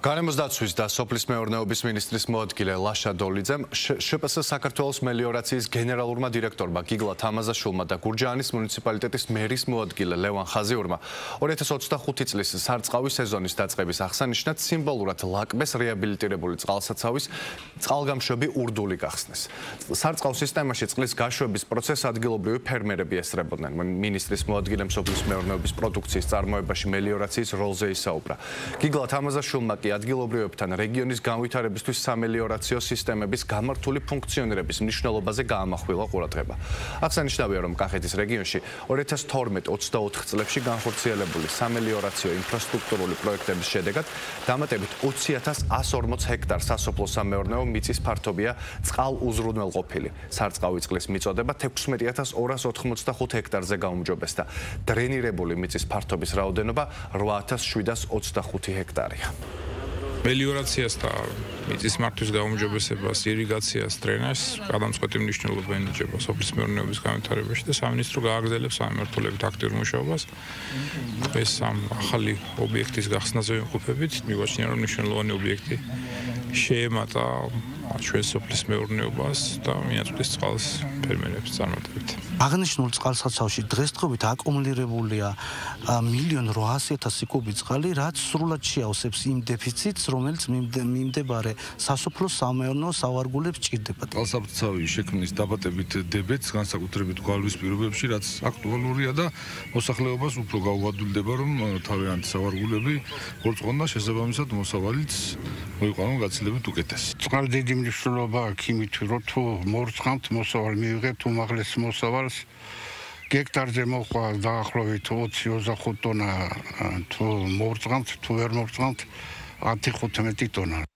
გარემოს დაცვის და სოფლის მეურნეობის მინისტრის მოადგილე ლაშა დოლიძემ შპს საქართველოს მელიორაციის გენერალურმა დირექტორმა გიგლა თამაზაშვილმა და გურჯაანის მუნიციპალიტეტის მერის მოადგილე ლევან ხაზიურმა 2025 წლის სარწყავი სეზონის დაწყების აღსანიშნად სიმბოლურად ლაკბეს რეაბილიტირებული წყალსაცავის წყალგამშვები ურდული გახსნეს. სარწყავ სისტემაში წყლის გაშვების პროცესს ადგილობრივი ფერმერები ესწრებოდნენ. მინისტრის მოადგილემ სოფლის მეურნეობის პროდუქციის წარმოებაში მელიორაციის როლზე ისაუბრა. გიგლა თამაზაშვილმა ადგილობრივებთან რეგიონის განვითარებისთვის სამელიორაციო სისტემების გამართული ფუნქციონირების მნიშვნელობაზე გაამახვილა ყურადღება. აღსანიშნავია, რომ კახეთის რეგიონში 2012-24 წლებში განხორციელებული სამელიორაციო ინფრასტრუქტურული პროექტების შედეგად დამატებით 20,140 ჰექტარ სასოფლო-სამეურნეო მიწის ფართობია წყალუზრუნველყოფილი. სარწყავი წყლის მიწოდება 16,285 ჰექტარზე გაუმჯობესდა. დრენირებული მიწის ფართობის რაოდენობა 8,725 ჰექტარია. მელიორაციას და მიწის მართვის გაუმჯობესებას, ირიგაციას, დრენაჟს გადამწყვეტი მნიშვნელობა ენიჭება სოფლის მეურნეობის განვითარებაში და სამინისტრო გააგრძელებს სამმართველობით აქტიურ მუშაობას. ეს ამ ახალი ობიექტის გახსნაზე ვიმყოფებით, მიგვაჩნია, რომ მნიშვნელოვანი ობიექტი შეემატა ჩვენ სოფლის მეურნეობას და მიაწვდის წყალს ფერმერებს წარმატებით. აღნიშნულ წყალსაცავში დღესდღეობით აკუმულირებულია 1,800,000 კუბი წყალი, რაც სრულად შეავსებს იმ დეფიციტს, რომელიც მიმდებარე სასოფლო-სამეურნეო სავარგულებს ჭირდება. წყალსაცავი შექმნის დაბადებით დებეთს, განსაკუთრებით გვალვის პირობებში, რაც აქტუალურია და მოსახლეობას უფრო გაუადვილდება, რომ თავიანთი სავარგულები გორწყონ და შესაბამისად მოსავალიც მოიყვანონ გაცილებით უკეთესი. წყალს დიდი მნიშვნელობა აქვს იმით, რომ თუ მორწყავთ მოსავალ მივიღებთ უმაღლეს მოსავალს, გექტარზე მოხვა დაახლოებით 20-25 ტონა, თუ მორწყავთ, თუ ვერ მორწყავთ 10-15 ტონა.